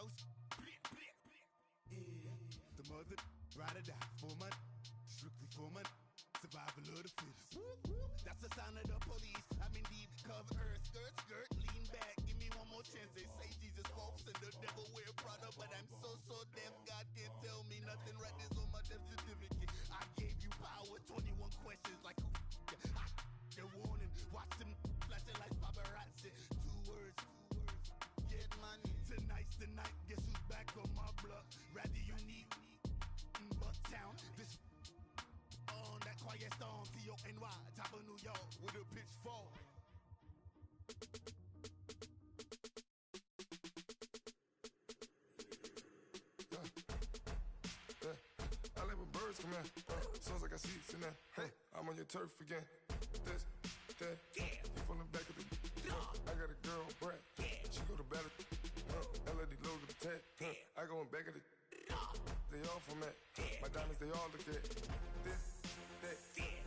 toast. Yeah, the mother ride or die for money, strictly for money. Survival of the fittest. That's the sign of the police. I'm indeed cover earth, skirt, lean back. Give me one more chance. They say Jesus walks and the devil wear Prada, but I'm so deaf. God can't tell me nothing. Right there's on my death certificate. I gave you power. 21 questions like who? They're warning. Watch them flashing like paparazzi. Two words. Get money. Tonight's the night. Guess who's back on my block? Rather unique. Bucktown. This. On that quiet storm, T-O-N-Y, top of New York, with a pitchfork. I let my birds come in, soon as I got seats in there. I'm on your turf again. This, that, you from the back of the. I got a girl, Brad. She go to battle. LAD low to the tag. I go in back of the. They all from that. My diamonds, they all look at. This, that.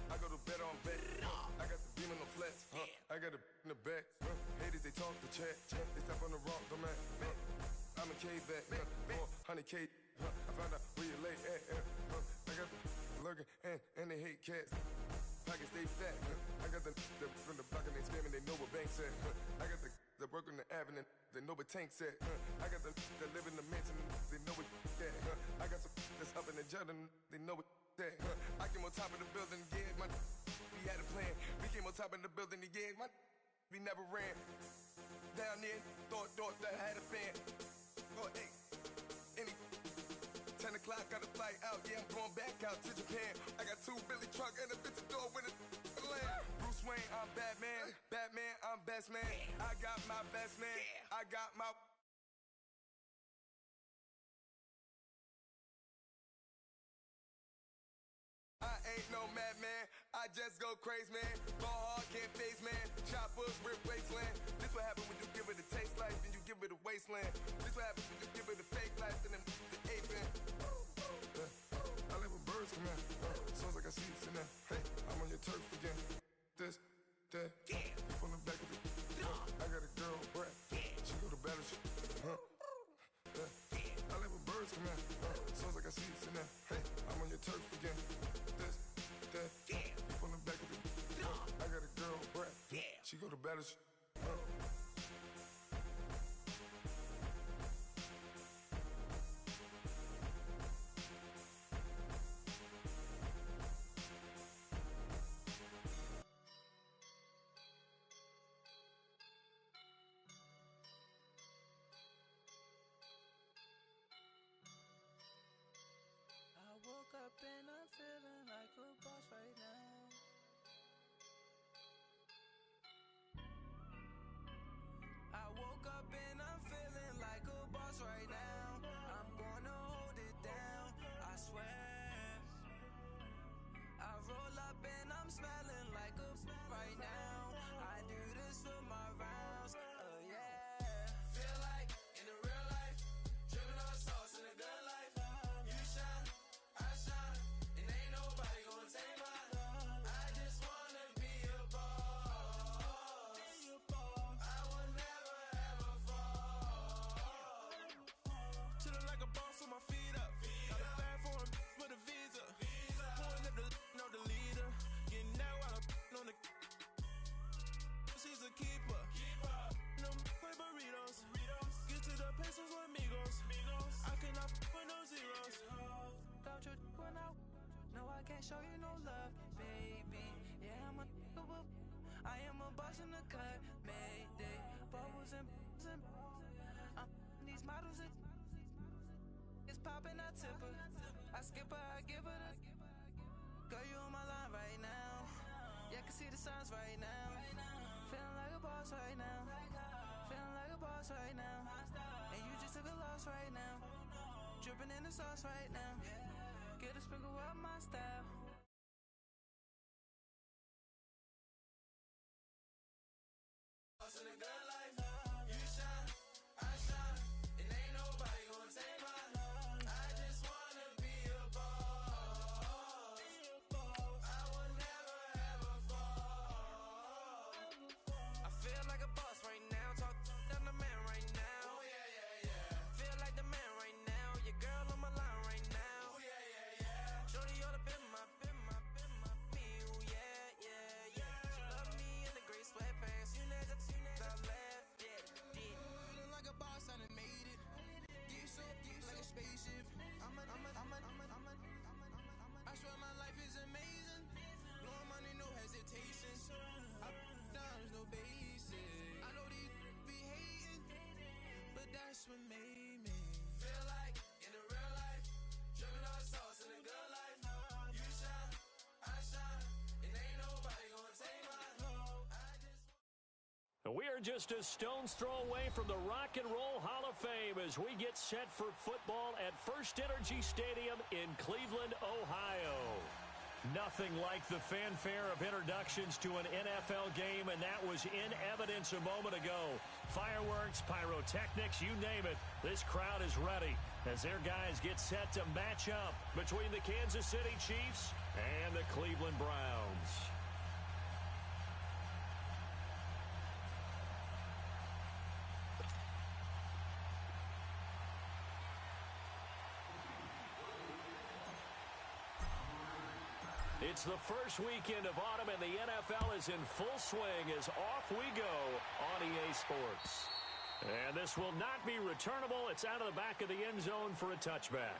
I go to bed on bed. I got the beam in the flats. I got it in the back. Haters, they talk the chat. They step on the rock, the man. I'm a K-back. 400K. I found out where you lay at. I got the lurking and they hate cats. Pockets stay fat. I got the from the block and they spamming, they know what banks at. I got the work on the avenue, they know what tanks at. I got the that live in the mansion, they know what that. I got some that's up in the Jordan, they know what that. I came on top of the building, yeah, my we had a plan. We came on top of the building, yeah, my we never ran. Down there, thought that I had a fan. Oh, hey, any 10 o'clock, got a flight out, yeah, I'm going back out to Japan. I got 2 Billy truck and a bitch door with a land. Bruce Wayne, I'm Batman. Batman, I'm best man. I got my best man. I got my... I ain't no madman, I just go crazy, man. Ball hard, can't face, man. Choppers, rip wasteland. This what happen when you give it a taste life, then you give it a wasteland. This what happens when you give it a fake life, and then the ape in. I let my birds come in, soon as I got seats in there. Hey, I'm on your turf again. This, that, you from the back of the. I got a girl, Brad. She go to battle shit. I let my birds come in, soon as I got seats in there. Hey, I'm on your turf again. This, that, you from the back of the. I got a girl, Brad. She go to battle shit. I woke up and I'm feeling like a boss right now. I woke up and I'm feeling like a boss right now. I'm gonna hold it down, I swear. I roll up and I'm smelling like a right now. I do this for my rounds, yeah. Feel like in the real life, dripping on sauce in a good life. You shine, I shine, and ain't nobody gonna take mine. I just wanna be a boss. I would never ever fall. Chillin' like a boss with my feet up. Got a bag for him with a visa. Pulling up the know the leader. Getting that while I'm on the. She's a keeper. No play burritos. Get to the pesos with amigos. I cannot with no zeros. Got your going out. No, I can't show you no love, baby. Yeah, I'm a whoop. I am a boss in the cut. Mayday. Bubbles and I'm these models. It's popping, I tip her. I skip her, I give her the. Girl, you on my line right now. Yeah, I can see the signs right now. Feeling like a boss right now. Feeling like a boss right now. And you just took a loss right now. Dripping in the sauce right now. Get a sprinkle up my style. In a good life, you shine, I shine, and ain't nobody gonna take mine. I just wanna be a boss. I would never ever fall. I feel like a boss right now, talk down the man right now. Oh yeah. Feel like just a stone's throw away from the Rock and Roll Hall of Fame as we get set for football at First Energy Stadium in Cleveland, Ohio. Nothing like the fanfare of introductions to an NFL game, and that was in evidence a moment ago. Fireworks, pyrotechnics, you name it. This crowd is ready as their guys get set to match up between the Kansas City Chiefs and the Cleveland Browns. It's the first weekend of autumn, and the NFL is in full swing as off we go on EA Sports. And this will not be returnable. It's out of the back of the end zone for a touchback.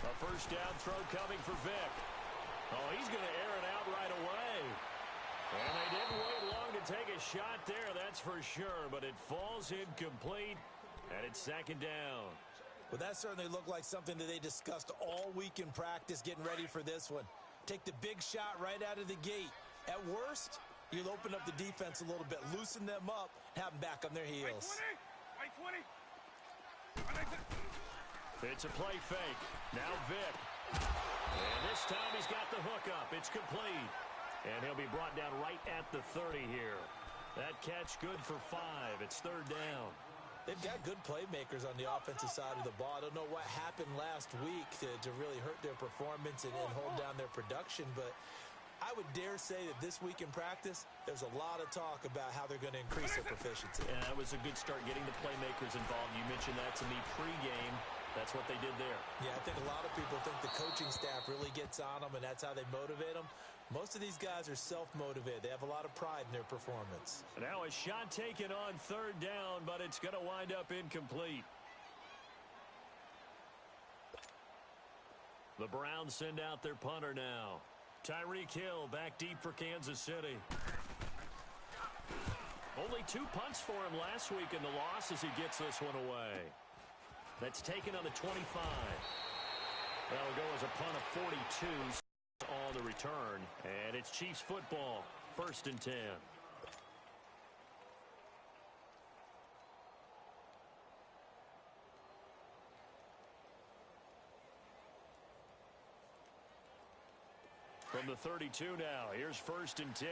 A first down throw coming for Vic. Oh, he's going to air it out right away. And they didn't wait long to take a shot there, that's for sure. But it falls incomplete, and it's second down. Well, that certainly looked like something that they discussed all week in practice getting ready for this one. Take the big shot right out of the gate. At worst, you'll open up the defense a little bit, loosen them up, have them back on their heels. It's a play fake. Now Vic. And this time he's got the hook up. It's complete. And he'll be brought down right at the 30 here. That catch good for 5. It's third down. They've got good playmakers on the offensive side of the ball. I don't know what happened last week to really hurt their performance and hold down their production, but I would dare say that this week in practice, there's a lot of talk about how they're going to increase their proficiency. Yeah, that was a good start getting the playmakers involved. You mentioned that to me pregame. That's what they did there. Yeah, I think a lot of people think the coaching staff really gets on them, and that's how they motivate them. Most of these guys are self-motivated. They have a lot of pride in their performance. Now a shot taken on third down, but it's going to wind up incomplete. The Browns send out their punter now. Tyreek Hill back deep for Kansas City. Only 2 punts for him last week in the loss as he gets this one away. That's taken on the 25. That'll go as a punt of 42 on the return. And it's Chiefs football, 1st and 10. From the 32 now, here's 1st and 10.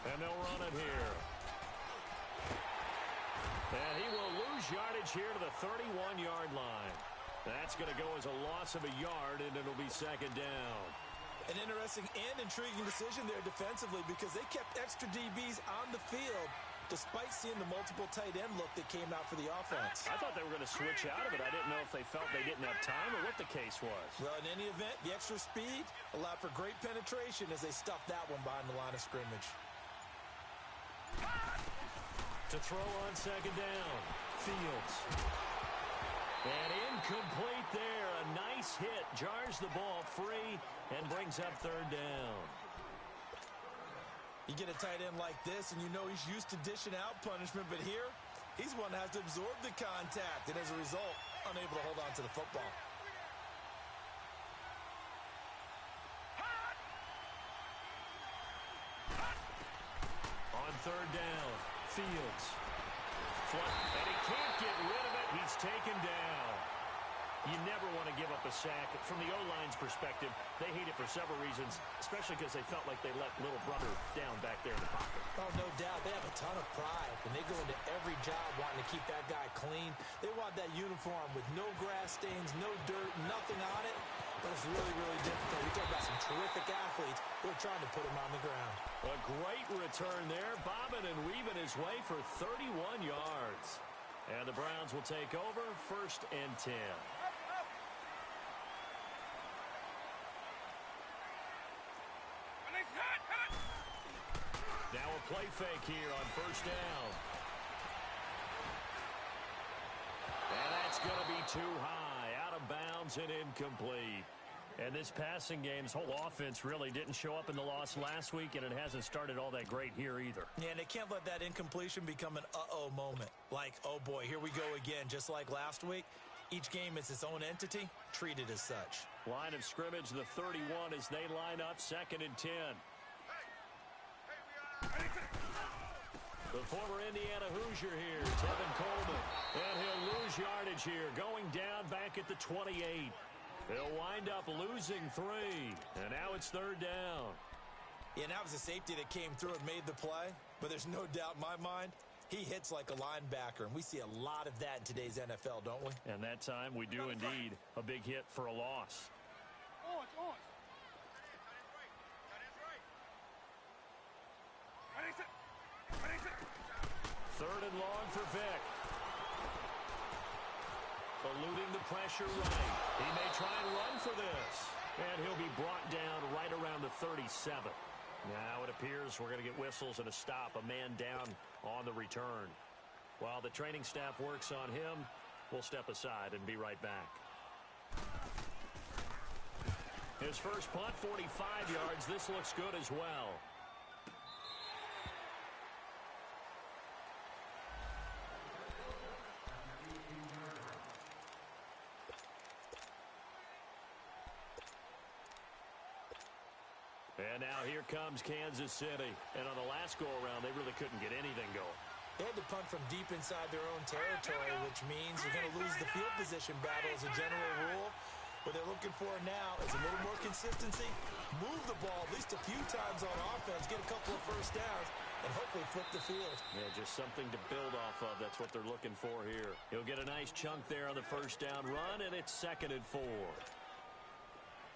And they'll run it here. And he will lose yardage here to the 31-yard line. That's going to go as a loss of a yard, and it'll be second down. An interesting and intriguing decision there defensively because they kept extra DBs on the field despite seeing the multiple tight end look that came out for the offense. I thought they were going to switch out of it. I didn't know if they felt they didn't have time or what the case was. Well, in any event, the extra speed allowed for great penetration as they stuffed that one behind the line of scrimmage. To throw on second down, Fields. And incomplete there. A nice hit. Jars the ball free and brings up third down. You get a tight end like this, and you know he's used to dishing out punishment, but here, he's one that has to absorb the contact, and as a result, unable to hold on to the football. On third down, Fields. And he can't get rid of it. He's taken down. You never want to give up a sack. From the O-line's perspective, they hate it for several reasons, especially because they felt like they let little brother down back there in the pocket. Oh, no doubt. They have a ton of pride, and they go into every job wanting to keep that guy clean. They want that uniform with no grass stains, no dirt, nothing on it. But it's really, really difficult. We talk about some terrific athletes who are trying to put him on the ground. A great return there, bobbing and weaving his way for 31 yards. And the Browns will take over, 1st and 10. Now a play fake here on 1st down. And that's going to be too high, out of bounds and incomplete. And this passing game's whole offense really didn't show up in the loss last week, and it hasn't started all that great here either. Yeah, and they can't let that incompletion become an uh-oh moment. Like, oh boy, here we go again, just like last week. Each game is its own entity, treated as such. Line of scrimmage, the 31 as they line up, 2nd and 10. The former Indiana Hoosier here, Tevin Coleman. And he'll lose yardage here, going down back at the 28. He'll wind up losing 3. And now it's 3rd down. Yeah, that was a safety that came through and made the play. But there's no doubt in my mind, he hits like a linebacker. And we see a lot of that in today's NFL, don't we? And that time we do indeed a big hit for a loss. Third and long for Vick. Eluding the pressure right. He may try and run for this. And he'll be brought down right around the 37. Now it appears we're going to get whistles and a stop. A man down on the return. While the training staff works on him, we'll step aside and be right back. His first punt, 45 yards. This looks good as well. And now here comes Kansas City. And on the last go-around, they really couldn't get anything going. They had to punt from deep inside their own territory, which means you're going to lose the field position battle as a general rule. What they're looking for now is a little more consistency, move the ball at least a few times on offense, get a couple of first downs, and hopefully flip the field. Yeah, just something to build off of. That's what they're looking for here. He'll get a nice chunk there on the first down run, and it's 2nd and 4.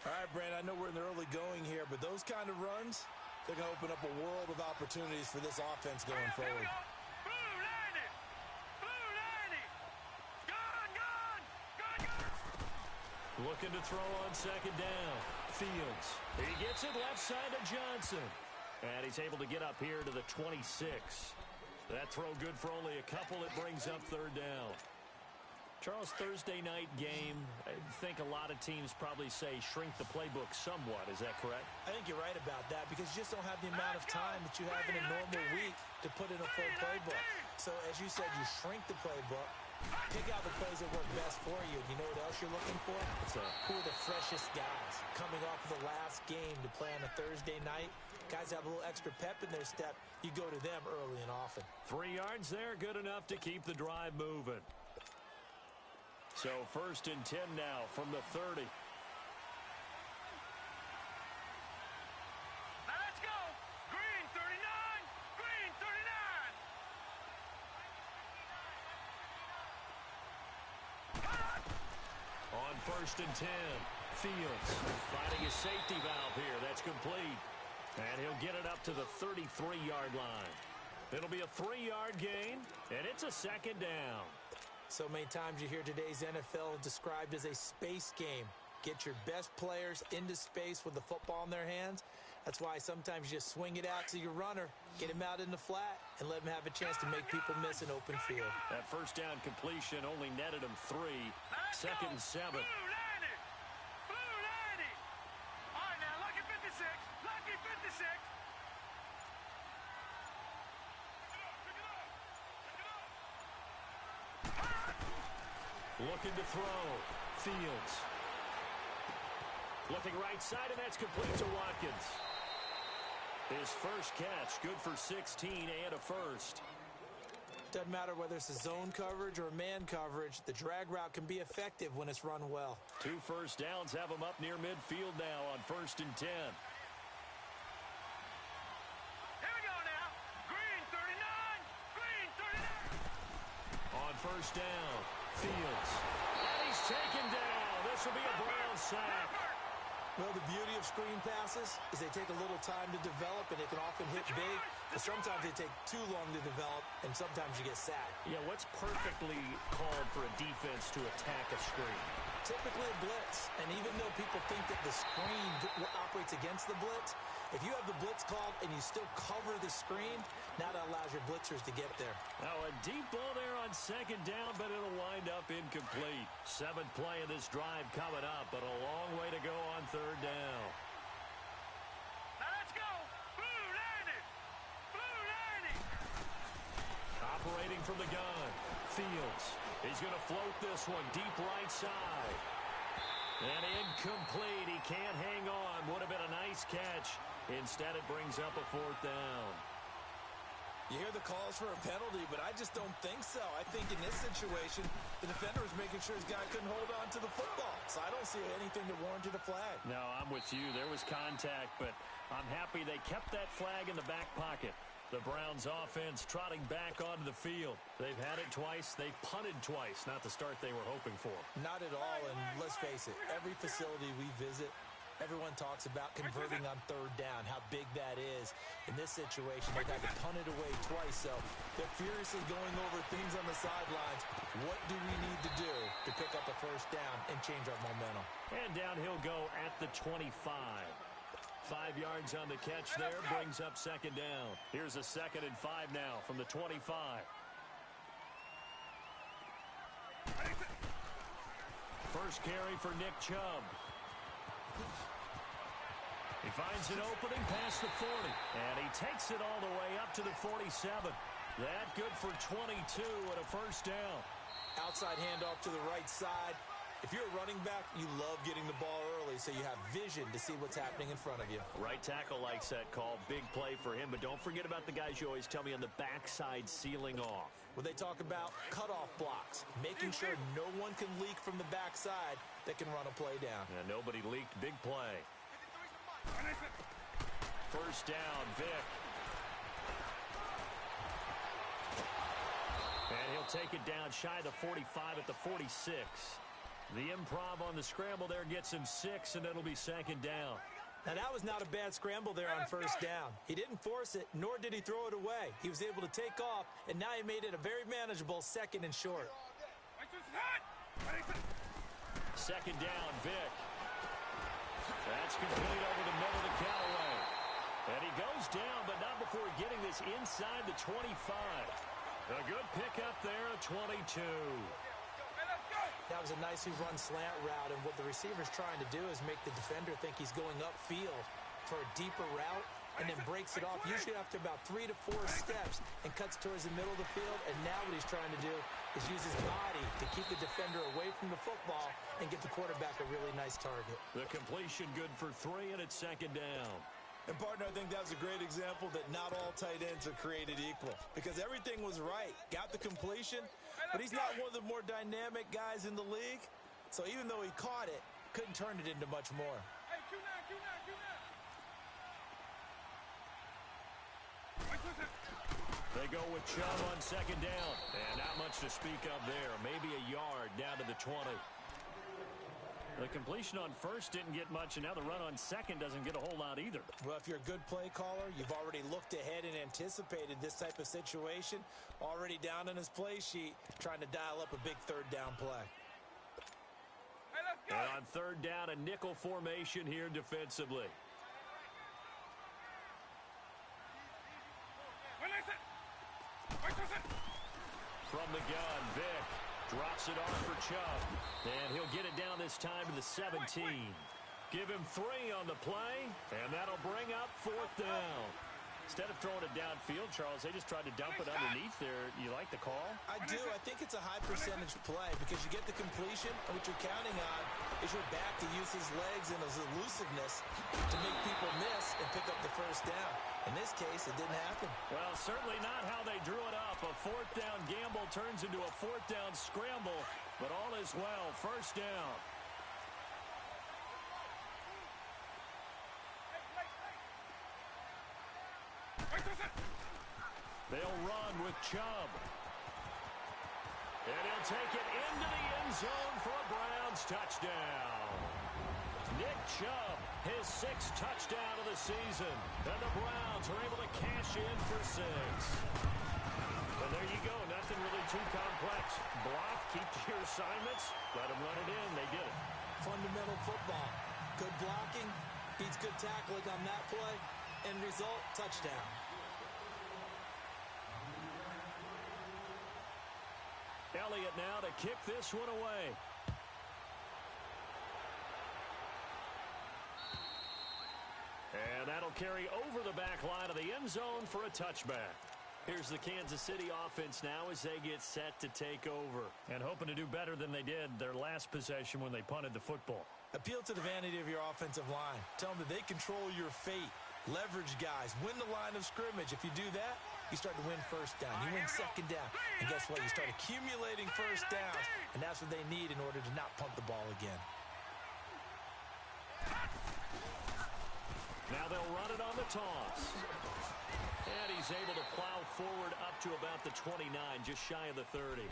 All right, Brand, I know we're in the early going here, but those kind of runs, they're going to open up a world of opportunities for this offense going forward. Looking to throw on 2nd down. Fields. He gets it left side to Johnson. And he's able to get up here to the 26. That throw good for only a couple. It brings up 3rd down. Charles, Thursday night game, I think a lot of teams probably say shrink the playbook somewhat. Is that correct? I think you're right about that because you just don't have the amount of time that you have in a normal week to put in a full playbook. So, as you said, you shrink the playbook, pick out the plays that work best for you. You know what else you're looking for? Who are the freshest guys coming off of the last game to play on a Thursday night? Guys have a little extra pep in their step. You go to them early and often. 3 yards there, good enough to keep the drive moving. So 1st and 10 now from the 30. Now let's go. Green 39. Green 39. On 1st and 10, Fields finding his safety valve here. That's complete. And he'll get it up to the 33-yard line. It'll be a 3-yard gain, and it's a 2nd down. So many times you hear today's NFL described as a space game. Get your best players into space with the football in their hands. That's why sometimes you just swing it out to your runner, get him out in the flat, and let him have a chance to make people miss an open field. That first down completion only netted him 3. 2nd and 7. Blue 90. Blue 90. All right, now, lucky 56. Lucky 56. Looking to throw. Fields. Looking right side, and that's complete to Watkins. His first catch, good for 16 and a first. Doesn't matter whether it's a zone coverage or man coverage, the drag route can be effective when it's run well. 2 first downs have him up near midfield now on 1st and 10. Here we go now. Green 39. Green 39. On 1st down, Fields. And he's taken down. This will be a Brown sack. Well, the beauty of screen passes is they take a little time to develop, and they can often hit big, but sometimes they take too long to develop, and sometimes you get sacked. Yeah, what's perfectly called for a defense to attack a screen? Typically a blitz, and even though people think that the screen operates against the blitz, if you have the blitz called and you still cover the screen, now that allows your blitzers to get there. Now a deep ball there on second down, but it'll wind up incomplete. 7th play of this drive coming up, but a long way to go on third down. Now let's go! Blue 90! Blue 90! Operating from the gun, Fields. He's going to float this one deep right side. And incomplete. He can't hang on. Would have been a nice catch. Instead, it brings up a 4th down. You hear the calls for a penalty, but I just don't think so. I think in this situation, the defender was making sure his guy couldn't hold on to the football. So I don't see anything that warranted a flag. No, I'm with you. There was contact, but I'm happy they kept that flag in the back pocket. The Browns offense trotting back onto the field. They've had it twice. They've punted twice. Not the start they were hoping for. Not at all, and let's face it, every facility we visit, everyone talks about converting on third down, how big that is. In this situation, they've had to punt it away twice, so they're furiously going over things on the sidelines. What do we need to do to pick up a first down and change our momentum? And down he'll go at the 25. 5 yards on the catch there, brings up second down. Here's a 2nd and 5 now from the 25. First carry for Nick Chubb. He finds an opening past the 40, and he takes it all the way up to the 47. That good for 22 and a first down. Outside handoff to the right side. If you're a running back, you love getting the ball early so you have vision to see what's happening in front of you. Right tackle likes that call. Big play for him, but don't forget about the guys you always tell me on the backside sealing off. When they talk about cutoff blocks, making sure no one can leak from the backside that can run a play down. Yeah, nobody leaked. Big play. First down, Vic. And he'll take it down shy of the 45 at the 46. The improv on the scramble there gets him 6, and it'll be second down. Now, that was not a bad scramble there on first down. He didn't force it, nor did he throw it away. He was able to take off, and now he made it a very manageable 2nd and short. Second down, Vic. That's complete over the middle to Callaway. And he goes down, but not before getting this inside the 25. A good pickup there at 22. That was a nicely run slant route, and what the receiver's trying to do is make the defender think he's going upfield for a deeper route, and then breaks it off, usually after about 3 to 4 steps, and cuts towards the middle of the field. And now what he's trying to do is use his body to keep the defender away from the football and get the quarterback a really nice target. The completion good for 3, and it's second down. And, partner, I think that was a great example that not all tight ends are created equal, because everything was right. Got the completion, but he's not one of the more dynamic guys in the league. So even though he caught it, couldn't turn it into much more. They go with Chubb on second down. And not much to speak of there. Maybe a yard down to the 20. The completion on first didn't get much, and now the run on second doesn't get a whole lot either. Well, if you're a good play caller, you've already looked ahead and anticipated this type of situation. Already down on his play sheet, trying to dial up a big third down play. And on third down, a nickel formation here defensively. From the gun, Vic drops it off for Chubb. And he'll get it down this time to the 17. Give him 3 on the play, and that'll bring up 4th down. Instead of throwing it downfield, Charles, they just tried to dump it underneath there. You like the call? I do. I think it's a high percentage play because you get the completion, and what you're counting on is your back to use his legs and his elusiveness to make people miss and pick up the first down. In this case, it didn't happen. Well, certainly not how they drew it up. A 4th down gamble turns into a 4th down scramble, but all is well. First down. They'll run with Chubb. And he'll take it into the end zone for a Browns touchdown. Nick Chubb, his 6th touchdown of the season. And the Browns are able to cash in for 6. And there you go. Nothing really too complex. Block, keep to your assignments, let them run it in. They did it. Fundamental football. Good blocking beats good tackling on that play. End result, touchdown. Elliott now to kick this one away. And that'll carry over the back line of the end zone for a touchback. Here's the Kansas City offense now as they get set to take over. And hoping to do better than they did their last possession when they punted the football. Appeal to the vanity of your offensive line. Tell them that they control your fate. Leverage guys. Win the line of scrimmage. If you do that, you start to win first down. You win second down. And guess what? You start accumulating first downs. And that's what they need in order to not punt the ball again. Now they'll run it on the toss. And he's able to plow forward up to about the 29, just shy of the 30.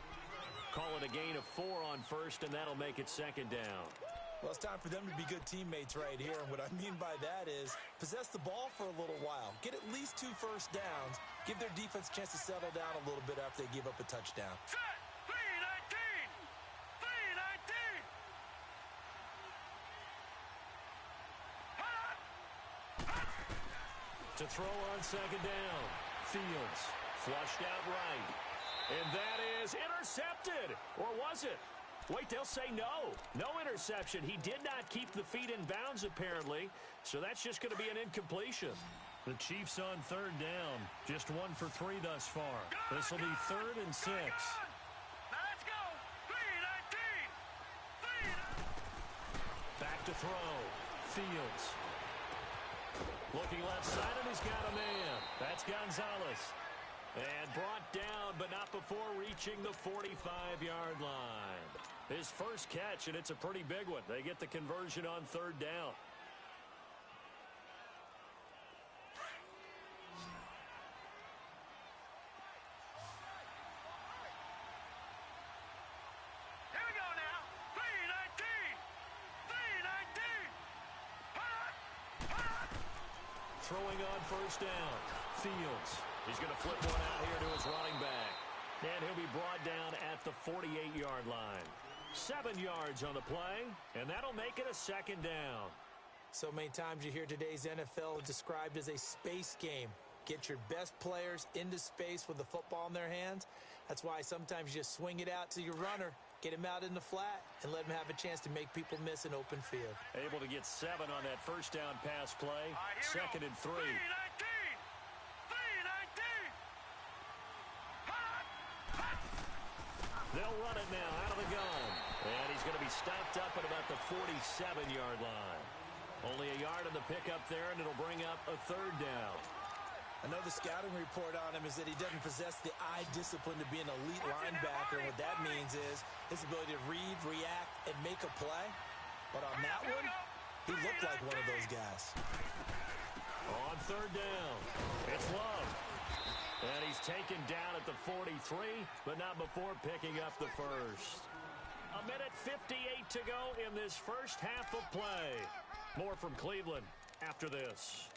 Call it a gain of 4 on first, and that'll make it second down. Well, it's time for them to be good teammates right here. And what I mean by that is possess the ball for a little while. Get at least 2 first downs. Give their defense a chance to settle down a little bit after they give up a touchdown. Set. 319. 319. To throw on second down. Fields flushed out right. And that is intercepted. Or was it? Wait, they'll say no. No interception. He did not keep the feet in bounds, apparently. So that's just going to be an incompletion. The Chiefs on third down. Just 1 for 3 thus far. This will be 3rd and 6. Now let's go. 319. Back to throw. Fields. Looking left side, and he's got a man. That's Gonzalez. And brought down, but not before reaching the 45-yard line. His first catch, and it's a pretty big one. They get the conversion on third down. Here we go now. 319. 319. Throwing on first down. Fields. He's going to flip one out here to his running back. And he'll be brought down at the 48-yard line. 7 yards on the play, and that'll make it a second down. So many times you hear today's NFL described as a space game. Get your best players into space with the football in their hands. That's why sometimes you just swing it out to your runner, get him out in the flat, and let him have a chance to make people miss an open field. Able to get 7 on that first down pass play. Second and 3. 319. 319. They'll run it now out of the gun. And he's going to be stopped up at about the 47-yard line. Only a yard on the pickup there, and it'll bring up a third down. Another scouting report on him is that he doesn't possess the eye discipline to be an elite linebacker. And what that means is his ability to read, react, and make a play. But on that one, he looked like one of those guys. On third down, it's Love. And he's taken down at the 43, but not before picking up the first. 1:58 to go in this first half of play. More from Cleveland after this.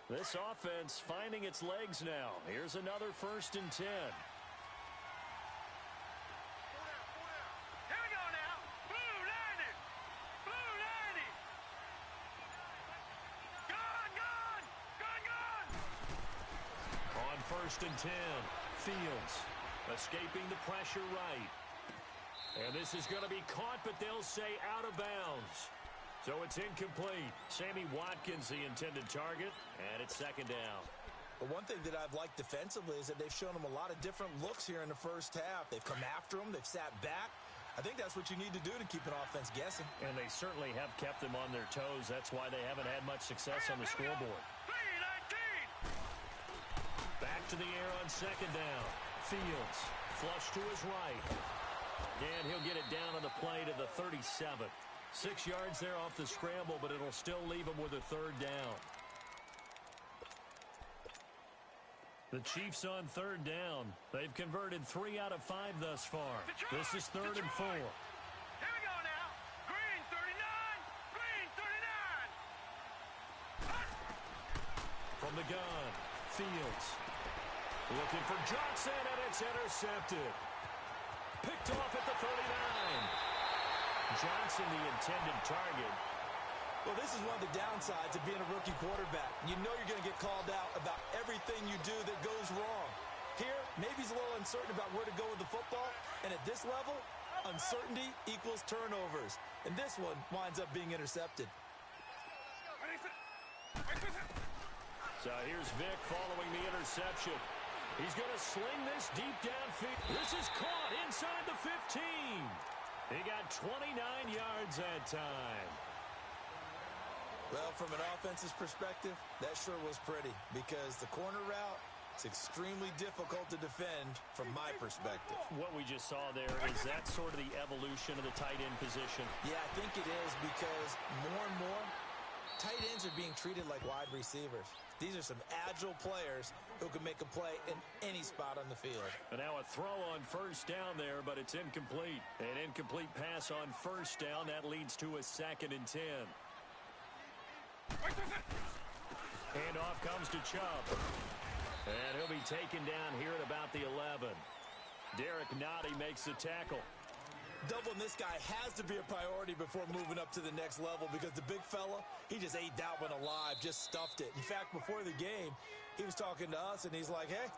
This offense finding its legs now. Here's another 1st and 10. First and 10. Fields escaping the pressure right. And this is going to be caught, but they'll say out of bounds. So it's incomplete. Sammy Watkins, the intended target, and it's second down. But one thing that I've liked defensively is that they've shown him a lot of different looks here in the first half. They've come after him. They've sat back. I think that's what you need to do to keep an offense guessing. And they certainly have kept them on their toes. That's why they haven't had much success on the scoreboard. Back to the air on second down. Fields flush to his right. And he'll get it down on the play to the 37. 6 yards there off the scramble, but it'll still leave him with a third down. The Chiefs on third down. They've converted 3 out of 5 thus far. This is 3rd and 4. Here we go now. Green 39. Green 39. From the gun, Fields. Looking for Johnson, and it's intercepted. Picked off at the 39. Johnson, the intended target. Well, this is one of the downsides of being a rookie quarterback. You know you're going to get called out about everything you do that goes wrong. Here, maybe he's a little uncertain about where to go with the football, and at this level, uncertainty equals turnovers. And this one winds up being intercepted. So here's Vic following the interception. He's going to sling this deep downfield. This is caught inside the 15. He got 29 yards that time. Well, from an offense's perspective, that sure was pretty because the corner route is extremely difficult to defend from my perspective. What we just saw there, is that sort of the evolution of the tight end position? Yeah, I think it is because more and more, tight ends are being treated like wide receivers. These are some agile players who can make a play in any spot on the field. And now a throw on first down there, but it's incomplete. An incomplete pass on first down. That leads to a 2nd and 10. Handoff comes to Chubb. And he'll be taken down here at about the 11. Derek Nottie makes the tackle. Doubling this guy has to be a priority before moving up to the next level because the big fella, he just ate that one alive, just stuffed it. In fact, before the game, he was talking to us, and he's like, hey,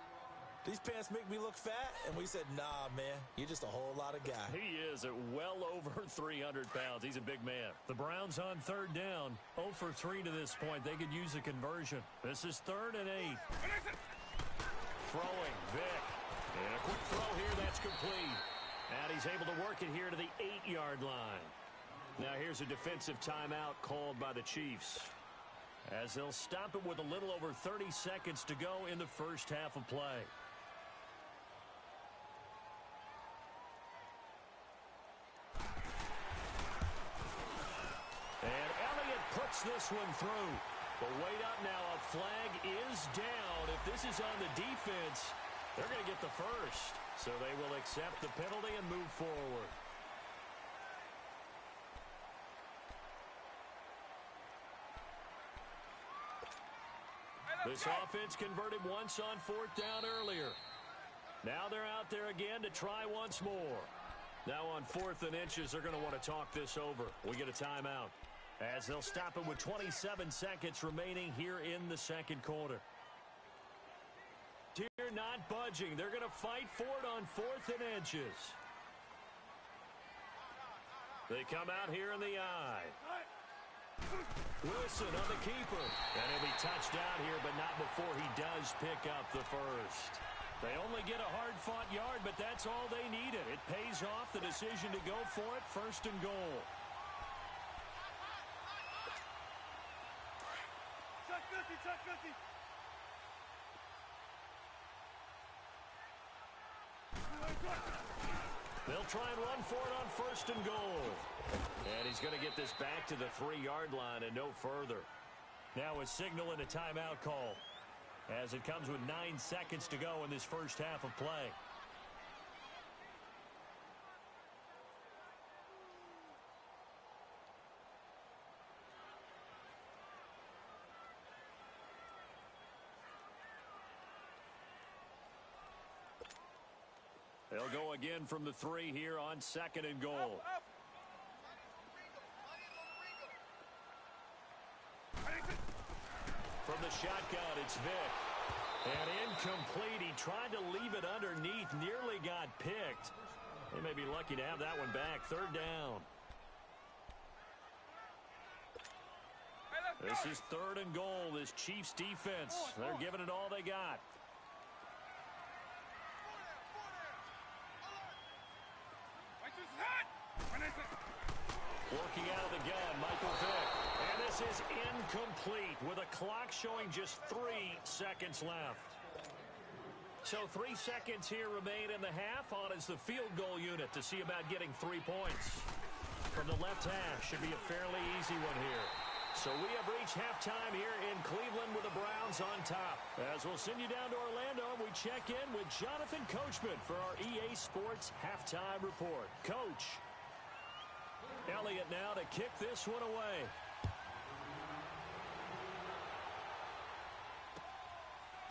these pants make me look fat? And we said, nah, man, you're just a whole lot of guy. He is at well over 300 pounds. He's a big man. The Browns on third down. 0 for 3 to this point. They could use a conversion. This is 3rd and 8. Throwing, Vic. And a quick throw here, that's complete. And he's able to work it here to the 8-yard line. Now here's a defensive timeout called by the Chiefs, as they'll stop it with a little over 30 seconds to go in the first half of play. And Elliott puts this one through. But wait up now, a flag is down. If this is on the defense, they're going to get the first. So they will accept the penalty and move forward. This offense converted once on 4th down earlier. Now they're out there again to try once more. Now on 4th and inches, they're going to want to talk this over. We get a timeout, as they'll stop it with 27 seconds remaining here in the second quarter. Here not budging. They're going to fight for it on 4th and inches. They come out here in the eye. Wilson on the keeper. And he'll be touched down here, but not before he does pick up the first. They only get a hard-fought yard, but that's all they needed. It pays off the decision to go for it, 1st and goal. Chuck 50, Chuck 50. They'll try and run for it on 1st and goal. And he's going to get this back to the 3-yard line and no further. Now a signal and a timeout call, as it comes with 9 seconds to go in this first half of play. They'll go again from the 3 here on 2nd and goal. From the shotgun, it's Vic. And incomplete. He tried to leave it underneath, nearly got picked. They may be lucky to have that one back. 3rd down. This is 3rd and goal. This Chiefs defense, they're giving it all they got. Working out of the gun, Michael Vick. And this is incomplete with a clock showing just 3 seconds left. So 3 seconds here remain in the half. On is the field goal unit to see about getting 3 points. From the left hash, should be a fairly easy one here. So we have reached halftime here in Cleveland with the Browns on top. As we'll send you down to Orlando, we check in with Jonathan Coachman for our EA Sports Halftime Report. Coach. Elliott now to kick this one away.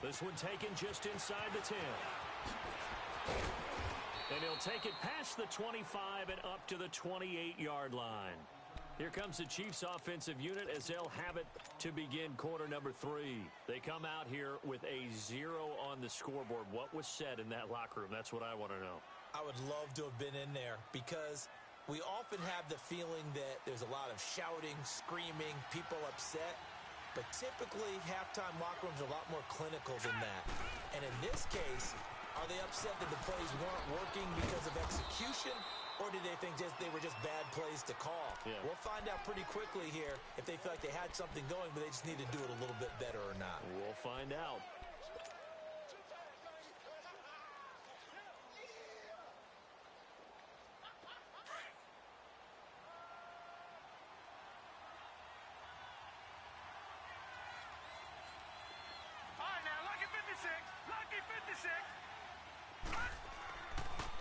This one taken just inside the 10. And he'll take it past the 25 and up to the 28-yard line. Here comes the Chiefs offensive unit as they'll have it to begin quarter number 3. They come out here with a 0 on the scoreboard. What was said in that locker room? That's what I want to know. I would love to have been in there because we often have the feeling that there's a lot of shouting, screaming, people upset. But typically, halftime locker rooms are a lot more clinical than that. And in this case, are they upset that the plays weren't working because of execution? Or do they think they were just bad plays to call? Yeah. We'll find out pretty quickly here if they feel like they had something going, but they just need to do it a little bit better or not. We'll find out.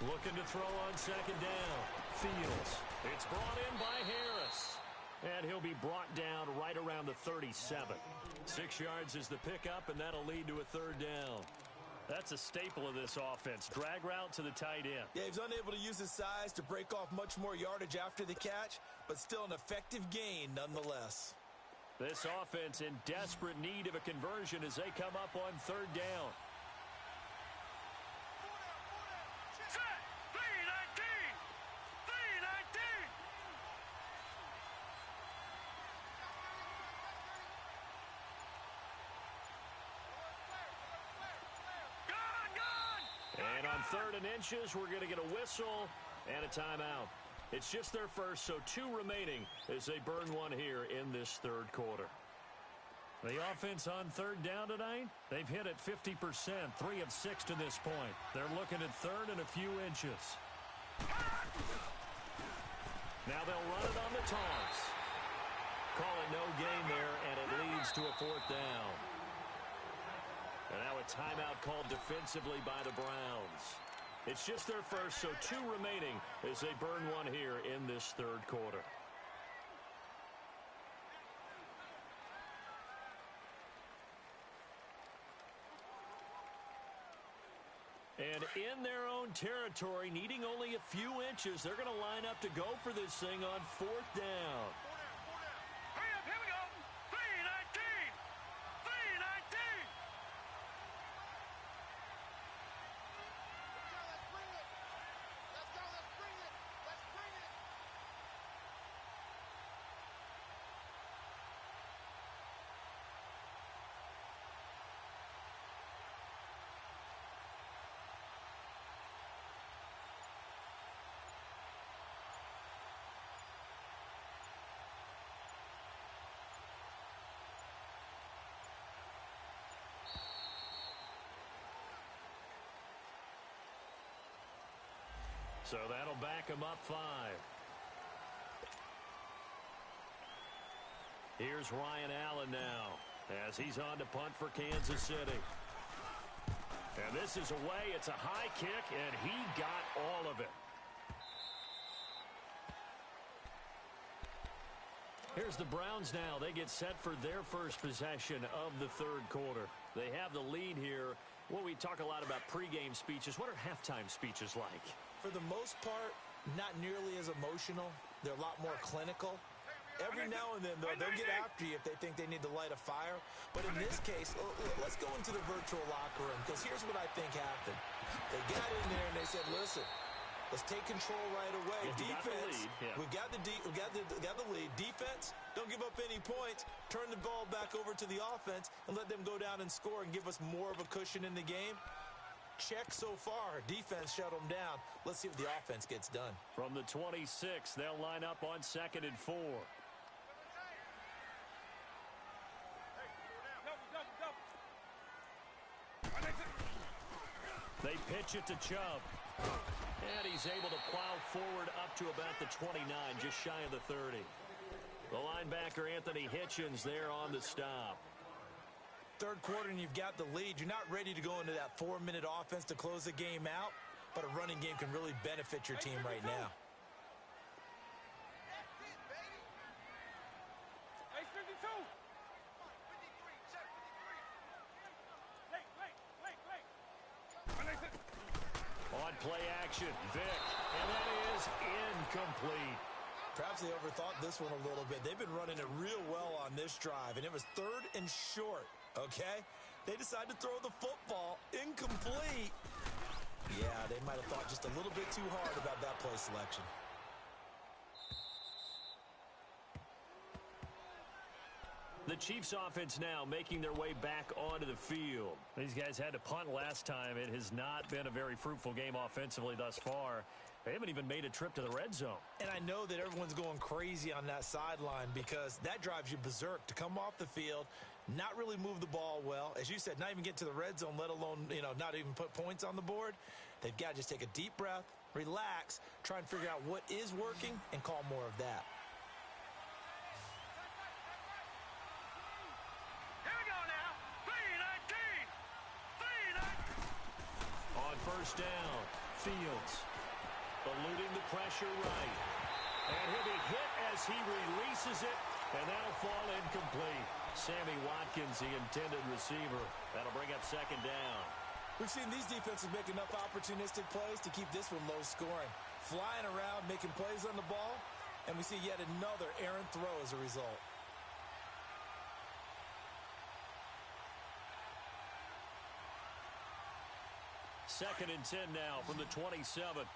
Looking to throw on second down. Fields. It's brought in by Harris. And he'll be brought down right around the 37. 6 yards is the pickup, and that'll lead to a third down. That's a staple of this offense. Drag route to the tight end. Yeah, he's unable to use his size to break off much more yardage after the catch, but still an effective gain nonetheless. This offense in desperate need of a conversion as they come up on third down. And on 3rd and inches, we're going to get a whistle and a timeout. It's just their first, so 2 remaining as they burn one here in this third quarter. The offense on third down tonight, they've hit it 50%, 3 of 6 to this point. They're looking at 3rd and a few inches. Now they'll run it on the toss. Call it no gain there, and it leads to a 4th down. And now a timeout called defensively by the Browns. It's just their first, so 2 remaining as they burn one here in this third quarter. And in their own territory, needing only a few inches, they're going to line up to go for this thing on 4th down. So that'll back him up 5. Here's Ryan Allen now as he's on to punt for Kansas City. And this is away. It's a high kick, and he got all of it. Here's the Browns now. They get set for their first possession of the third quarter. They have the lead here. Well, we talk a lot about pregame speeches. What are halftime speeches like? For the most part, not nearly as emotional. They're a lot more clinical. Every now and then, though, they'll get after you if they think they need to light a fire. But in this case, let's go into the virtual locker room, because here's what I think happened. They got in there and they said, listen, let's take control right away. Defense, we've got the lead. Defense, don't give up any points. Turn the ball back over to the offense and let them go down and score and give us more of a cushion in the game. Check so far. Defense shut them down. Let's see what the offense gets done. From the 26, they'll line up on 2nd and 4. They pitch it to Chubb. And he's able to plow forward up to about the 29, just shy of the 30. The linebacker, Anthony Hitchens, there on the stop. Third quarter, and you've got the lead. You're not ready to go into that 4-minute offense to close the game out, but a running game can really benefit your team right now. On play action, Vic, and that is incomplete. Perhaps they overthought this one a little bit. They've been running it real well on this drive, and it was 3rd and short, okay? They decided to throw the football incomplete. Yeah, they might have thought just a little bit too hard about that play selection. The Chiefs offense now making their way back onto the field. These guys had to punt last time. It has not been a very fruitful game offensively thus far. They haven't even made a trip to the red zone. And I know that everyone's going crazy on that sideline because that drives you berserk to come off the field, not really move the ball well. As you said, not even get to the red zone, let alone, not even put points on the board. They've got to just take a deep breath, relax, try and figure out what is working, and call more of that. Here we go now. 3-19. On first down, Fields eluding the pressure right. And he'll be hit as he releases it, and that'll fall incomplete. Sammy Watkins, the intended receiver. That'll bring up second down. We've seen these defenses make enough opportunistic plays to keep this one low scoring. Flying around, making plays on the ball, and we see yet another errant throw as a result. Second and 10 now from the 27.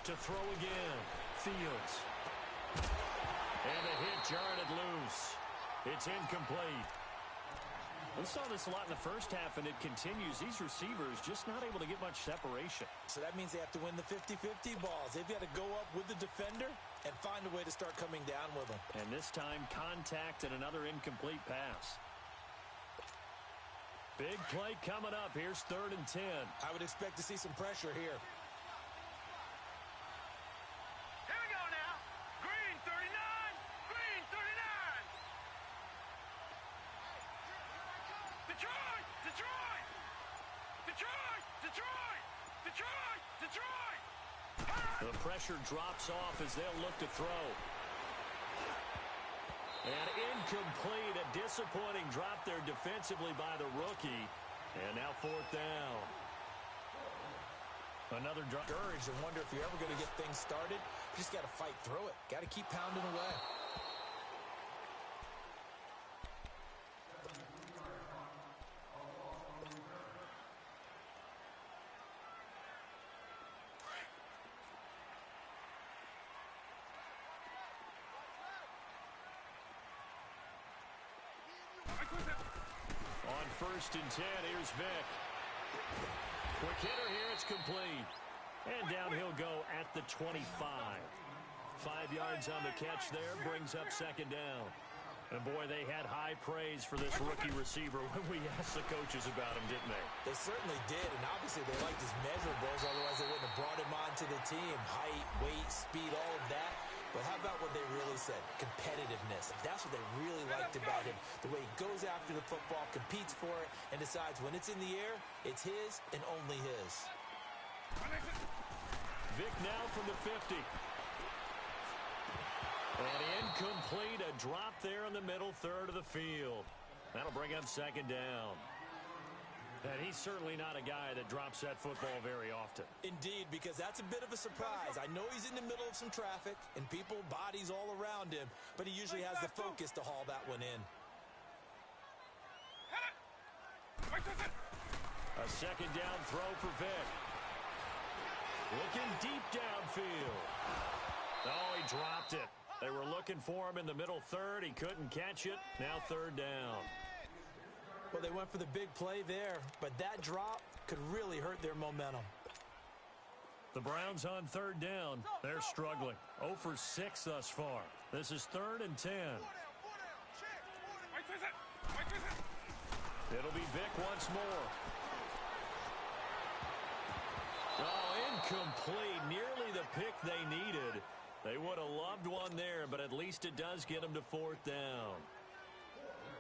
To throw again, Fields. And a hit jarred it loose. It's incomplete. We saw this a lot in the first half, and it continues. These receivers just not able to get much separation. So that means they have to win the 50-50 balls. They've got to go up with the defender and find a way to start coming down with them. And this time, contact and another incomplete pass. Big play coming up. Here's 3rd and 10. I would expect to see some pressure here. The pressure drops off as they'll look to throw. And incomplete. A disappointing drop there defensively by the rookie. And now 4th down. Another drop. Discouraged and wonder if you're ever going to get things started. You just got to fight through it. Got to keep pounding away. On 1st and 10, here's Vic. Quick hitter here, it's complete. And down he'll go at the 25. 5 yards on the catch there, brings up second down. And boy, they had high praise for this rookie receiver when we asked the coaches about him, didn't they? They certainly did, and obviously they liked his measurables, otherwise they wouldn't have brought him onto the team. Height, weight, speed, all of that. But how about what they really said? Competitiveness. That's what they really liked about him. The way he goes after the football, competes for it, and decides when it's in the air, it's his and only his. Vic now from the 50. And incomplete, a drop there in the middle third of the field. That'll bring up second down. And he's certainly not a guy that drops that football very often. Indeed, because that's a bit of a surprise. I know he's in the middle of some traffic and people, bodies all around him, but he usually has the focus to haul that one in. A second down throw for Vic. Looking deep downfield. Oh, he dropped it. They were looking for him in the middle third. He couldn't catch it. Now 3rd down. Well, they went for the big play there, but that drop could really hurt their momentum. The Browns on 3rd down. They're struggling. 0 for 6 thus far. This is 3rd and 10. It'll be Vic once more. Oh, incomplete. Nearly the pick they needed. They would have loved one there, but at least it does get them to 4th down.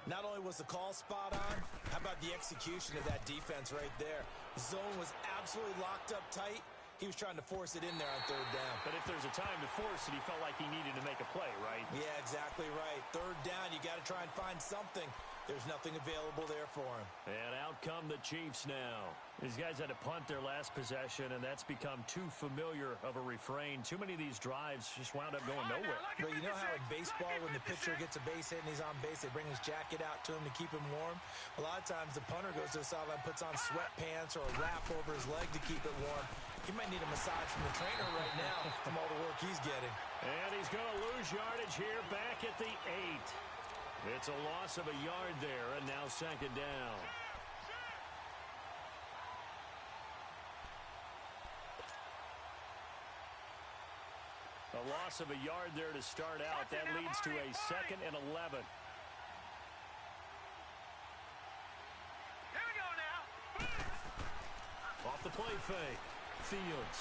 Not only was the call spot on, how about the execution of that defense right there? The zone was absolutely locked up tight. He was trying to force it in there on 3rd down. But if there's a time to force it, he felt like he needed to make a play, right? Yeah, exactly right. 3rd down, you got to try and find something. There's nothing available there for him. And out come the Chiefs now. These guys had to punt their last possession, and that's become too familiar of a refrain. Too many of these drives just wound up going nowhere. But you know how in baseball, when the pitcher gets a base hit and he's on base, they bring his jacket out to him to keep him warm? A lot of times the punter goes to the sideline, puts on sweatpants or a wrap over his leg to keep it warm. He might need a massage from the trainer right now from all the work he's getting. And he's going to lose yardage here back at the 8. It's a loss of a yard there, and now 2nd down. A loss of a yard there to start out. That leads to a 2nd and 11. Here we go now. Off the play fake. Fields.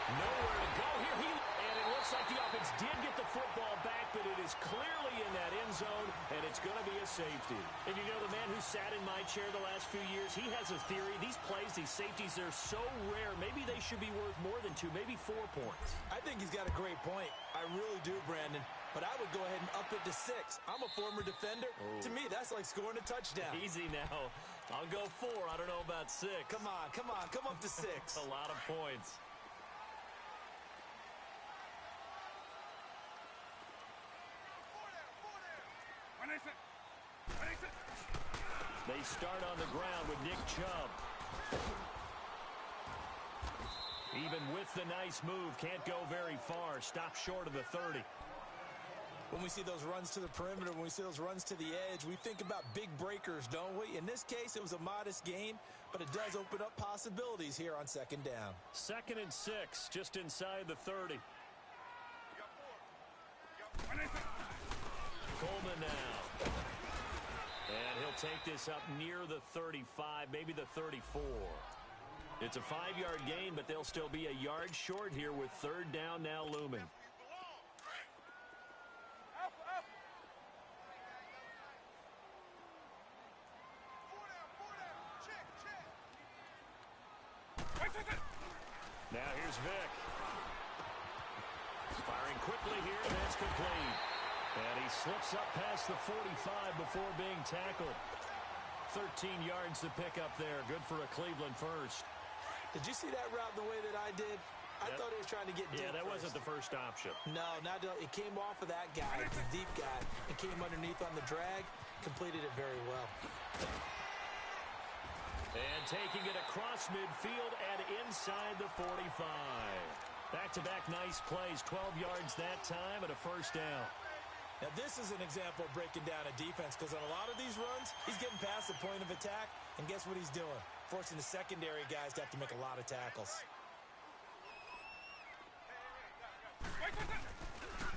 Nowhere to go here. And it looks like the offense did get the football back, but it is clearly in that end zone, and it's going to be a safety. And you know, the man who sat in my chair the last few years, he has a theory. These plays, these safeties, they're so rare. Maybe they should be worth more than 2, maybe 4 points. I think he's got a great point. I really do, Brandon. But I would go ahead and up it to 6. I'm a former defender. Oh. To me, that's like scoring a touchdown. Easy now. I'll go 4. I don't know about 6. Come on. Come up to 6. A lot of points. They start on the ground with Nick Chubb. Even with the nice move, can't go very far. Stop short of the 30. When we see those runs to the perimeter, when we see those runs to the edge, we think about big breakers, don't we? In this case, it was a modest gain, but it does open up possibilities here on 2nd down. 2nd and 6, just inside the 30. Coleman now. And he'll take this up near the 35, maybe the 34. It's a 5-yard gain, but they'll still be a yard short here with 3rd down now looming. Now here's Vick. Firing quickly here, and that's complete. And he slips up past the 45 before being tackled. 13 yards to pick up there. Good for a Cleveland first. Did you see that route the way that I did? I thought he was trying to get deep. Yeah, that first. wasn't the first option. No, it came off of that guy, the deep guy, and came underneath on the drag. Completed it very well. And taking it across midfield and inside the 45. Back-to-back nice plays, 12 yards that time and a first down. Now, this is an example of breaking down a defense because on a lot of these runs, he's getting past the point of attack, and guess what he's doing? Forcing the secondary guys to have to make a lot of tackles.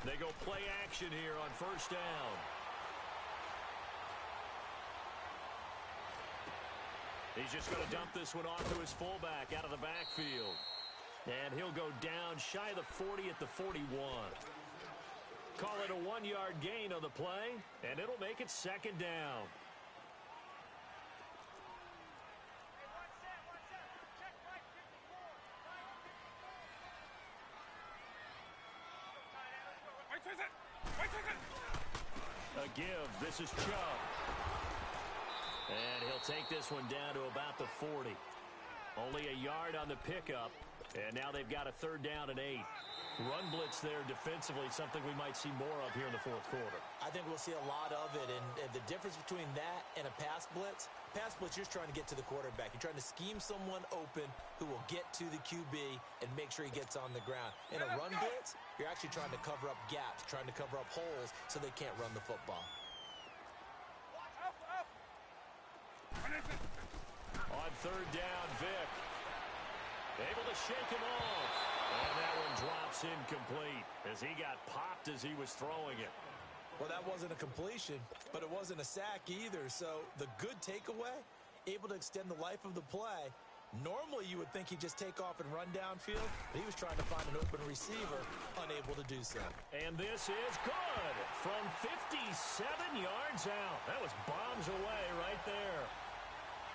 They go play action here on first down. He's just going to dump this one off to his fullback out of the backfield. And he'll go down shy of the 40 at the 41. Call it a 1-yard gain on the play, and it'll make it 2nd down. A give. This is Chubb. And he'll take this one down to about the 40. Only a yard on the pickup, and now they've got a 3rd down and 8. Run blitz there defensively, something we might see more of here in the 4th quarter. I think we'll see a lot of it, and the difference between that and a pass blitz, you're trying to get to the quarterback. You're trying to scheme someone open who will get to the QB and make sure he gets on the ground. In a run blitz, you're actually trying to cover up gaps, trying to cover up holes so they can't run the football. On 3rd down, Vick. Able to shake him off. And that one drops incomplete as he got popped as he was throwing it. Well, that wasn't a completion, but it wasn't a sack either. So the good takeaway, able to extend the life of the play, Normally, you would think he'd just take off and run downfield, but he was trying to find an open receiver, unable to do so. And this is good from 57 yards out. That was bombs away right there.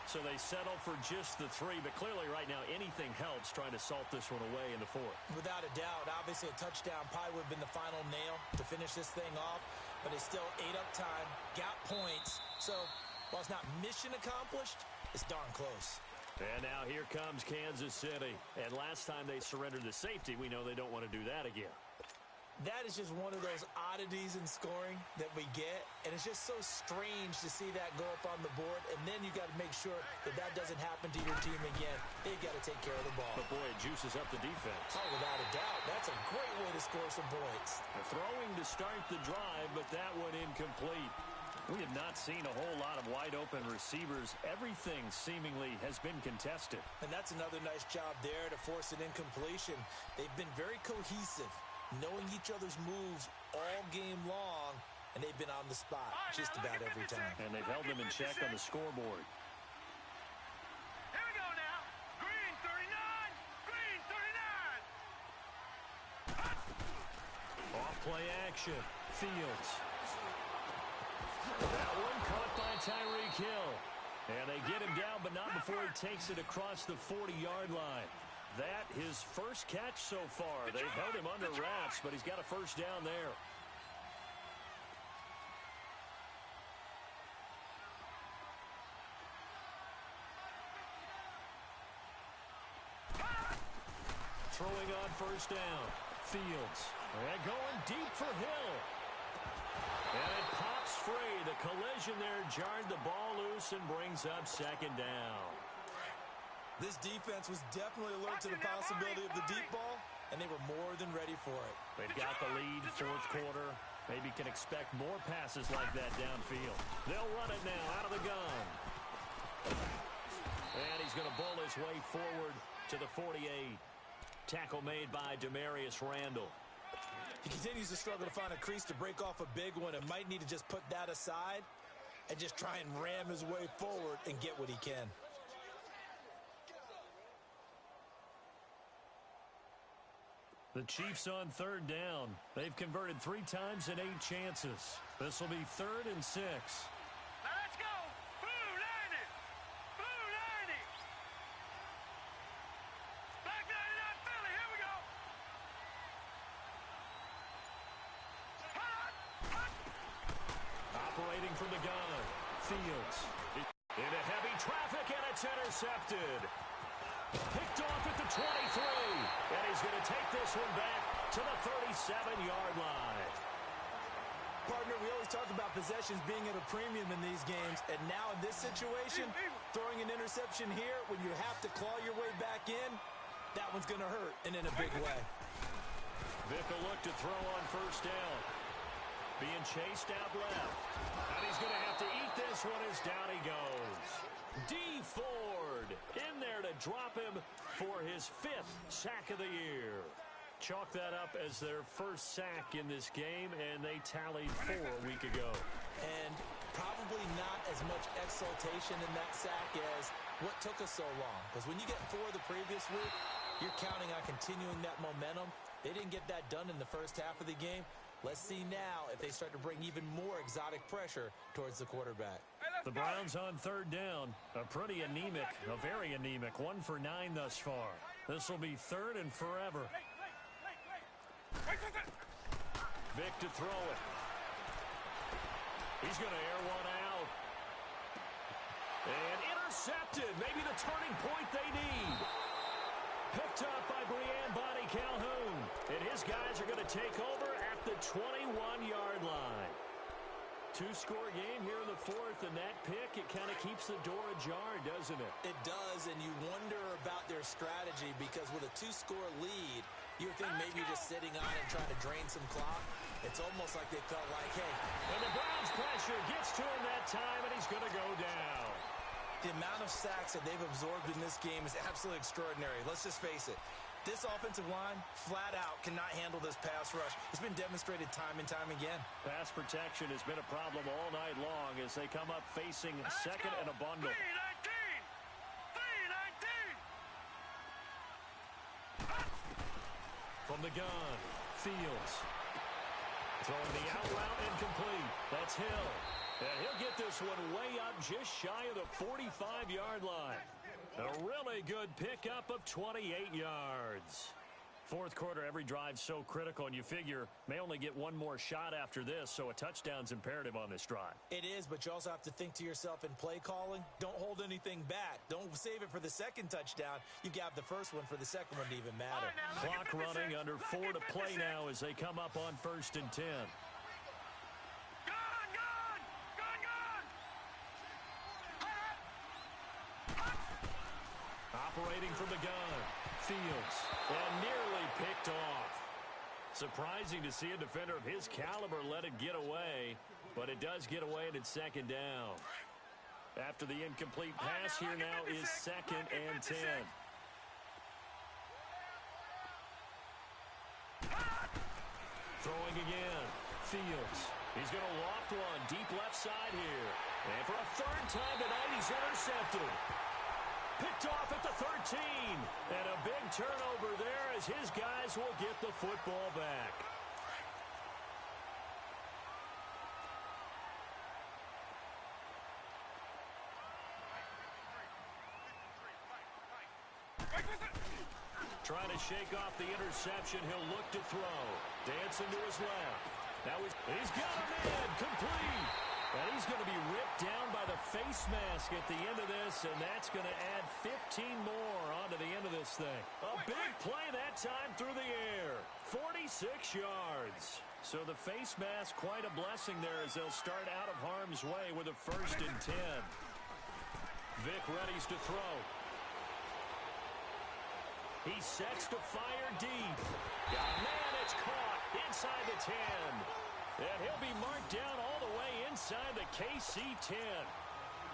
So they settle for just the 3, but clearly right now anything helps trying to salt this one away in the 4th. Without a doubt, obviously a touchdown probably would have been the final nail to finish this thing off, but they still ate up time, got points. So while it's not mission accomplished, it's darn close. And now here comes Kansas City. And last time they surrendered the safety, we know they don't want to do that again. That is just one of those oddities in scoring that we get, and it's just so strange to see that go up on the board, and then you got to make sure that that doesn't happen to your team again. They've got to take care of the ball. But boy, it juices up the defense. Oh, without a doubt. That's a great way to score some points. Throwing to start the drive, but that one incomplete. We have not seen a whole lot of wide-open receivers. Everything seemingly has been contested. And that's another nice job there to force an incompletion. They've been very cohesive, knowing each other's moves all game long, and they've been on the spot just about every time. And they've held them in check on the scoreboard. Here we go now. Green 39. Green 39. Off play action. Fields. That one caught by Tyreek Hill. And they get him down, but not before he takes it across the 40-yard line. That his first catch so far. They've held him under wraps, but he's got a first down there. Throwing on first down. Fields. And going deep for Hill. And it pops free. The collision there jarred the ball loose and brings up second down. This defense was definitely alert to the possibility of the deep ball, and they were more than ready for it. They've got the lead, 4th quarter. Maybe can expect more passes like that downfield. They'll run it now out of the gun. And he's going to bull his way forward to the 48. Tackle made by Demarius Randall. He continues to struggle to find a crease to break off a big one and might need to just put that aside and just try and ram his way forward and get what he can. The Chiefs on 3rd down. They've converted 3 times in 8 chances. This will be 3rd and 6. Now let's go. Blue 90. Blue 90. Black 99 Philly. Here we go. Operating from the gun. Fields. Into heavy traffic, and it's intercepted. Picked off at the 23. And he's going to take this one back to the 37-yard line. Partner, we always talk about possessions being at a premium in these games, and now in this situation, throwing an interception here when you have to claw your way back in, that one's going to hurt, and in a big way. Vick will look to throw on first down. Being chased out left. And he's going to have to eat this one as down he goes. D. Ford in there to drop him for his 5th sack of the year. Chalk that up as their first sack in this game, and they tallied 4 a week ago. And probably not as much exultation in that sack as what took us so long. Because when you get 4 the previous week, you're counting on continuing that momentum. They didn't get that done in the first half of the game. Let's see now if they start to bring even more exotic pressure towards the quarterback. The Browns on 3rd down. A pretty anemic, a very anemic. 1 for 9 thus far. This will be 3rd and forever. Vick to throw it. He's going to air one out. And intercepted. Maybe the turning point they need. Picked up by Brianne Bonnie Calhoun. And his guys are going to take over at the 21-yard line. 2-score game here in the 4th, and that pick, it kind of keeps the door ajar, doesn't it? It does, and you wonder about their strategy because with a 2-score lead, you would think maybe you're just sitting on and trying to drain some clock. It's almost like they felt like, hey. And the Browns pressure gets to him that time, and he's going to go down. The amount of sacks that they've absorbed in this game is absolutely extraordinary. Let's just face it. This offensive line, flat out, cannot handle this pass rush. It's been demonstrated time and time again. Pass protection has been a problem all night long as they come up facing second and a bundle. 319. 319. From the gun, Fields. Throwing the out route incomplete. That's Hill. And he'll get this one way up just shy of the 45-yard line. A really good pickup of 28 yards. Fourth quarter, every drive's so critical, and you figure may only get one more shot after this, so a touchdown's imperative on this drive. It is, but you also have to think to yourself in play calling, don't hold anything back. Don't save it for the second touchdown. You got the first one for the second one to even matter. Clock running, under 4 to play now as they come up on 1st and 10. Operating from the gun, Fields, and nearly picked off. Surprising to see a defender of his caliber let it get away, but it does get away and it's second down. After the incomplete pass, here now is 2nd and 10. Throwing again, Fields. He's going to loft one deep left side here. And for a third time tonight, he's intercepted. Picked off at the 13. And a big turnover there as his guys will get the football back. Trying to shake off the interception. He'll look to throw. Dancing to his left. Now he's got him in. Complete. And he's going to be ripped down by the face mask at the end of this, and that's going to add 15 more onto the end of this thing. A big play that time through the air. 46 yards. So the face mask, quite a blessing there as they'll start out of harm's way with a 1st and 10. Vic readies to throw. He sets to fire deep. Man, it's caught inside the 10. And he'll be marked down all the way inside the KC 10.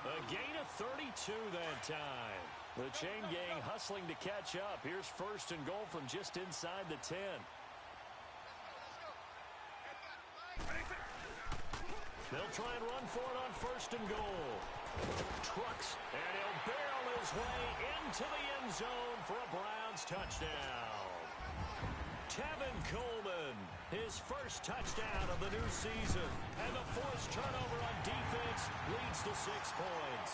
A gain of 32 that time. The chain gang hustling to catch up. Here's 1st and goal from just inside the 10. They'll try and run for it on 1st and goal. Trucks, and he'll barrel his way into the end zone for a Browns touchdown. Tevin Coleman, his first touchdown of the new season. And the forced turnover on defense leads to 6 points.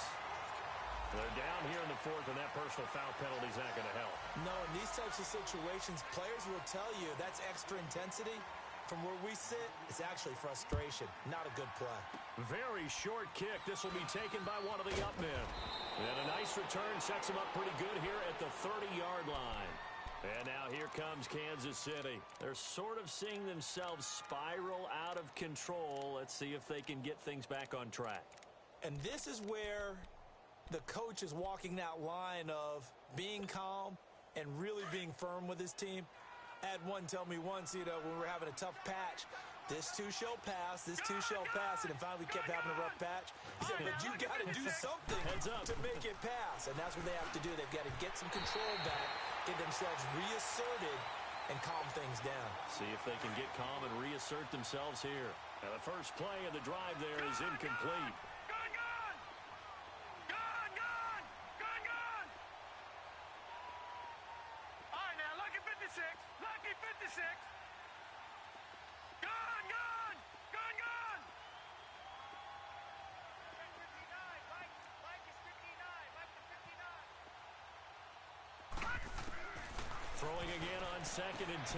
They're down here in the 4th, and that personal foul penalty is not going to help. No, in these types of situations, players will tell you that's extra intensity. From where we sit, it's actually frustration. Not a good play. Very short kick. This will be taken by one of the up men. And a nice return sets him up pretty good here at the 30-yard line. And now here comes Kansas City. They're sort of seeing themselves spiral out of control. Let's see if they can get things back on track. And this is where the coach is walking that line of being calm and really being firm with his team. I had one tell me once, when we were having a tough patch, this too shall pass, this too shall pass, and then finally we kept having a rough patch. He said, but you got to do something to make it pass, and that's what they have to do. They've got to get some control back, get themselves reasserted, and calm things down. See if they can get calm and reassert themselves here. Now the first play of the drive there is incomplete. Throwing again on 2nd and 10.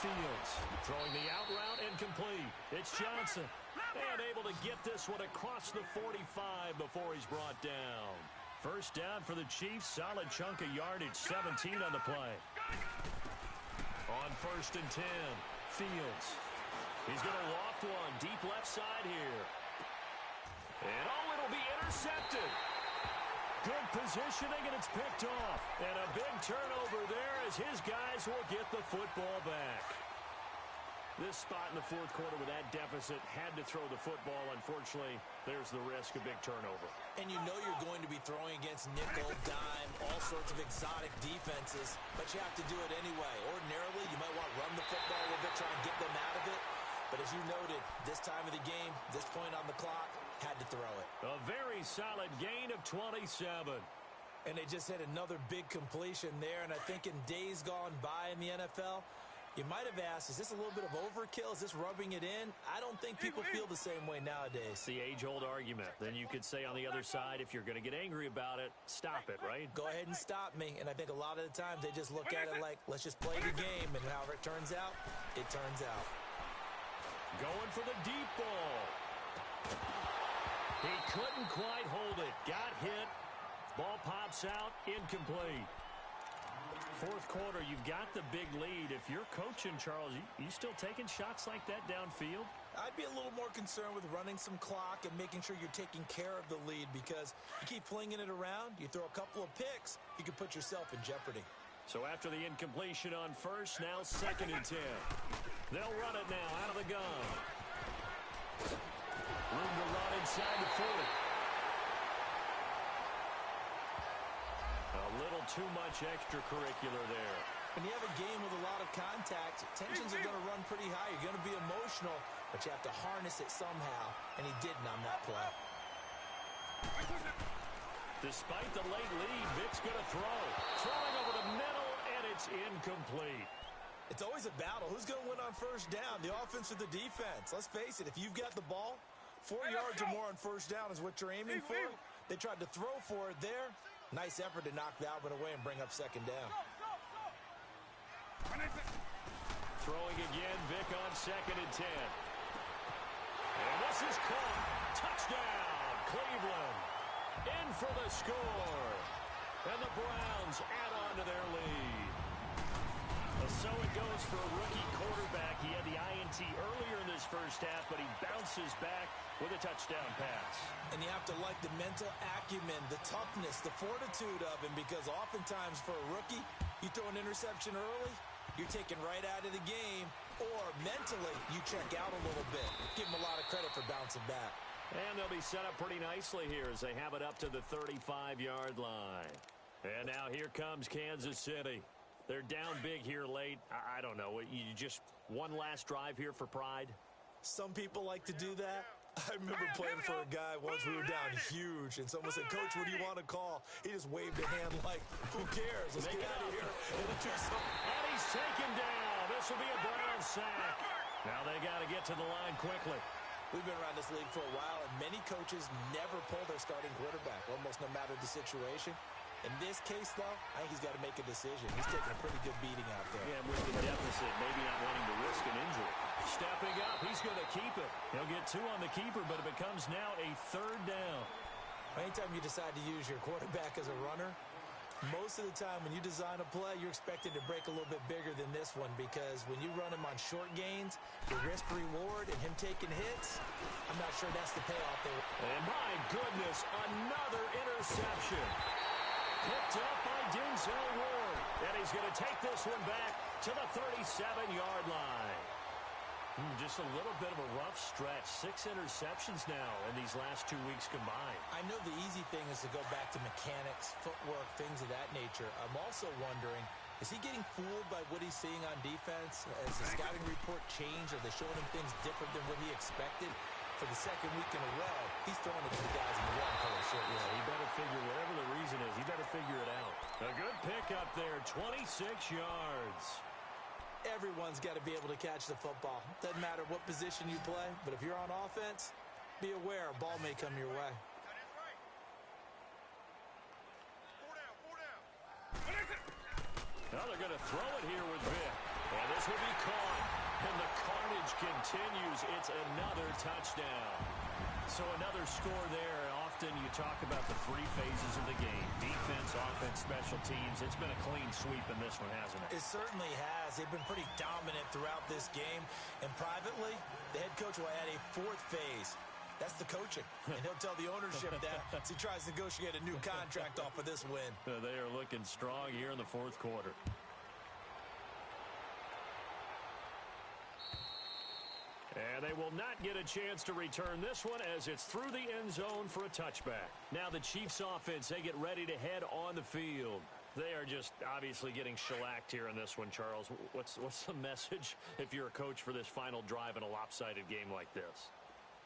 Fields throwing the out route incomplete. It's Johnson. And able to get this one across the 45 before he's brought down. First down for the Chiefs. Solid chunk of yardage. 17 on the play. On 1st and 10. Fields. He's going to loft one deep left side here. And it'll be intercepted. Good positioning, and it's picked off. And a big turnover there as his guys will get the football back. This spot in the 4th quarter with that deficit had to throw the football. Unfortunately, there's the risk of big turnover. And you know you're going to be throwing against nickel, dime, all sorts of exotic defenses, but you have to do it anyway. Ordinarily, you might want to run the football a little bit, try and get them out of it. But as you noted, this time of the game, this point on the clock, had to throw it. A very solid gain of 27. And they just had another big completion there. And I think in days gone by in the NFL, You might have asked, is this a little bit of overkill? Is this rubbing it in? I don't think people feel the same way nowadays. The age-old argument. Then you could say on the other side, if you're going to get angry about it, stop it, right? Go ahead and stop me. And I think a lot of the times they just look at it like, let's just play the game. And however it turns out, it turns out. Going for the deep ball. He couldn't quite hold it. Got hit. Ball pops out. Incomplete. Fourth quarter, you've got the big lead. If you're coaching, Charles, you still taking shots like that downfield? I'd be a little more concerned with running some clock and making sure you're taking care of the lead, because you keep flinging it around, you throw a couple of picks, you can put yourself in jeopardy. So after the incompletion on first, now 2nd and 10. They'll run it now out of the gun. Room to run inside the 40. A little too much extracurricular there. When you have a game with a lot of contact, tensions are going to run pretty high. You're going to be emotional, but you have to harness it somehow, and he didn't on that play. Despite the late lead, Vic's going to throw. Throwing over the middle, and it's incomplete. It's always a battle. Who's going to win on first down, the offense or the defense? Let's face it, if you've got the ball, 4 yards or more on first down is what you're aiming for. They tried to throw for it there. Nice effort to knock that one away and bring up 2nd down. Throwing again, Vic on 2nd and 10. And this is caught. Touchdown, Cleveland. In for the score. And the Browns add on to their lead. So it goes for a rookie quarterback. He had the INT earlier in this first half, but he bounces back with a touchdown pass. And you have to like the mental acumen, the toughness, the fortitude of him, because oftentimes for a rookie, you throw an interception early, you're taken right out of the game, or mentally you check out a little bit. Give him a lot of credit for bouncing back. And they'll be set up pretty nicely here as they have it up to the 35-yard line. And now here comes Kansas City. They're down big here late. I don't know. You just one last drive here for pride? Some people like to do that. I remember playing for a guy once. We were down huge, and someone said, "Coach, what do you want to call?" He just waved a hand like, "Who cares? Let's get out of here." And he's taken down. This will be a Brown sack. Now they got to get to the line quickly. We've been around this league for a while, and many coaches never pull their starting quarterback, almost no matter the situation. In this case, though, I think he's got to make a decision. He's taking a pretty good beating out there. Yeah, with the deficit, maybe not wanting to risk an injury. Stepping up, he's going to keep it. He'll get 2 on the keeper, but it becomes now a 3rd down. Anytime you decide to use your quarterback as a runner, most of the time when you design a play, you're expected to break a little bit bigger than this one, because when you run him on short gains, the risk-reward and him taking hits, I'm not sure that's the payoff there. And my goodness, another interception. Picked up by Denzel Ward. And he's going to take this one back to the 37-yard line. Just a little bit of a rough stretch. 6 interceptions now in these last 2 weeks combined. I know the easy thing is to go back to mechanics, footwork, things of that nature. I'm also wondering, is he getting fooled by what he's seeing on defense? Has the scouting report changed? Are they showing him things different than what he expected? For the 2nd week in a row, he's throwing it to the guys in the wrong color shirt. Yeah, he better figure, whatever the reason is, he better figure it out. A good pick up there, 26 yards. Everyone's got to be able to catch the football. Doesn't matter what position you play, but if you're on offense, be aware a ball may come your way. Now they're going to throw it here with Vic. And this will be caught. And the carnage continues. It's another touchdown. So another score there. Often you talk about the 3 phases of the game. Defense, offense, special teams. It's been a clean sweep in this one, hasn't it? It certainly has. They've been pretty dominant throughout this game. And privately, the head coach will add a 4th phase. That's the coaching. And he'll tell the ownership that as he tries to negotiate a new contract off of this win. They are looking strong here in the 4th quarter. And they will not get a chance to return this one as it's through the end zone for a touchback. Now the Chiefs offense, they get ready to head on the field. They are just obviously getting shellacked here in this one, Charles. What's the message if you're a coach for this final drive in a lopsided game like this?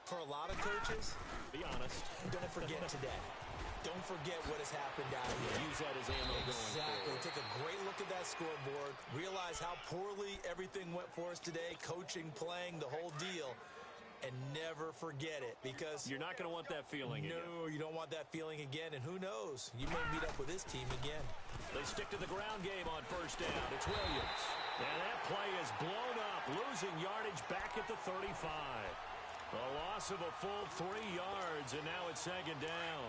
For a lot of coaches, be honest. don't forget today. don't forget what has happened out here. Use that as ammo going Exactly. forward. Take a great look at that scoreboard. Realize how poorly everything went for us today. Coaching, playing, the whole deal. And never forget it, because You're not going to want that feeling again. No, you don't want that feeling again. And who knows? You may meet up with this team again. They stick to the ground game on first down. It's Williams. And that play is blown up, losing yardage back at the 35. A loss of a full 3 yards, and now it's second down.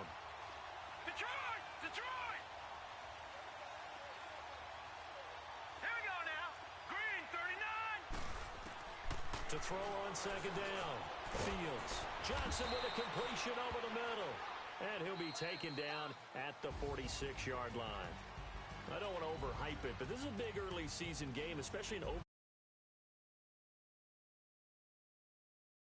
Detroit! Detroit! Here we go now. Green, 39. To throw on second down. Fields. Johnson with a completion over the middle. And he'll be taken down at the 46-yard line. I don't want to overhype it, but this is a big early season game, especially in